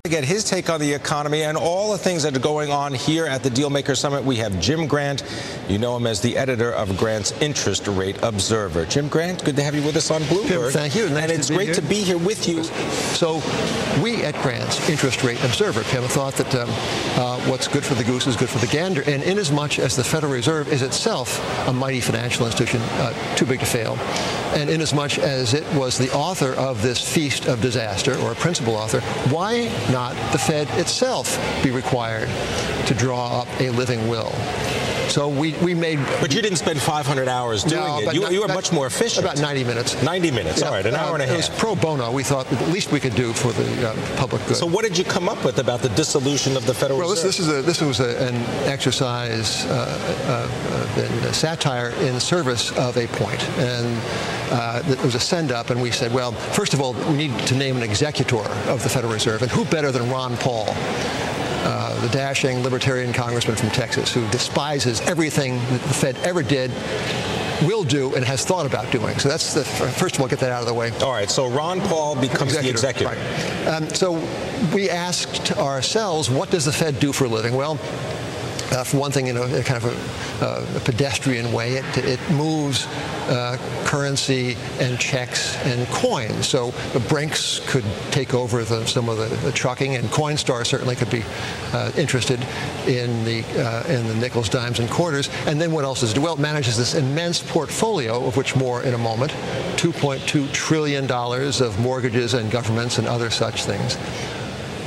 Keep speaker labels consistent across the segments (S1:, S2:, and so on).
S1: To get his take on the economy and all the things that are going on here at the Dealmaker Summit, we have Jim Grant. You know him as the editor of Grant's Interest Rate Observer. Jim Grant, good to have you with us on Bloomberg.
S2: Jim, thank you.
S1: And it's great to be here with you.
S2: So we at Grant's Interest Rate Observer, Kim, thought that what's good for the goose is good for the gander. And inasmuch as the Federal Reserve is itself a mighty financial institution, too big to fail, and inasmuch as it was the author of this feast of disaster, or a principal author, why not the Fed itself be required to draw up a living will? So we made...
S1: But you didn't spend 500 hours doing it. You were much more efficient.
S2: About 90 minutes.
S1: 90 minutes, yeah. All right, an hour and a half.
S2: It was pro bono. We thought the least we could do for the public good.
S1: So what did you come up with about the dissolution of the Federal Reserve?
S2: Well, this was an exercise in satire in service of a point. And it was a send-up, and we said, well, first of all, we need to name an executor of the Federal Reserve, and who better than Ron Paul, the dashing libertarian congressman from Texas who despises everything that the Fed ever did, will do, and has thought about doing. So that's the first of all, get that out of the way.
S1: All right, so Ron Paul becomes the executor.
S2: Right. So we asked ourselves, what does the Fed do for a living? Well, for one thing, in a kind of a pedestrian way, it moves currency and checks and coins. So the Brinks could take over some of the trucking, and Coinstar certainly could be interested in the nickels, dimes, and quarters. And then what else does it do? Well, it manages this immense portfolio, of which more in a moment, $2.2 trillion of mortgages and governments and other such things.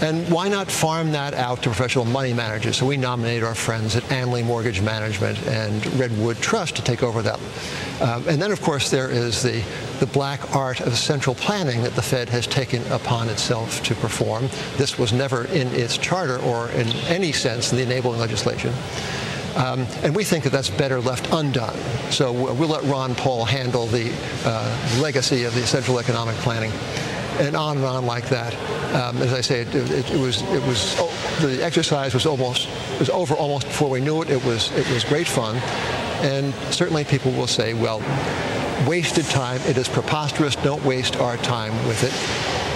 S2: And why not farm that out to professional money managers? So we nominated our friends at Anley Mortgage Management and Redwood Trust to take over that. And then, of course, there is the black art of central planning that the Fed has taken upon itself to perform. This was never in its charter or in any sense in the enabling legislation. And we think that that's better left undone. So we'll let Ron Paul handle the legacy of the central economic planning. And on like that. As I say, the exercise was over almost before we knew it. It was great fun, and certainly people will say, well, wasted time. It is preposterous. Don't waste our time with it.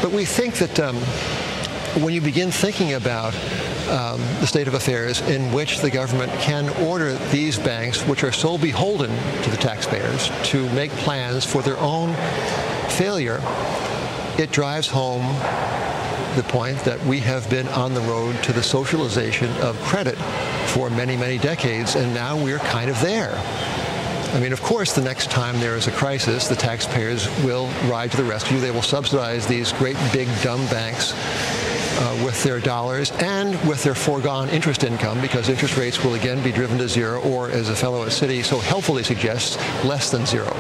S2: But we think that when you begin thinking about the state of affairs in which the government can order these banks, which are so beholden to the taxpayers, to make plans for their own failure, it drives home the point that we have been on the road to the socialization of credit for many, many decades, and now we're kind of there. I mean, of course, the next time there is a crisis, the taxpayers will ride to the rescue. They will subsidize these great, big, dumb banks with their dollars and with their foregone interest income, because interest rates will again be driven to zero, or, as a fellow at Citi so helpfully suggests, less than zero.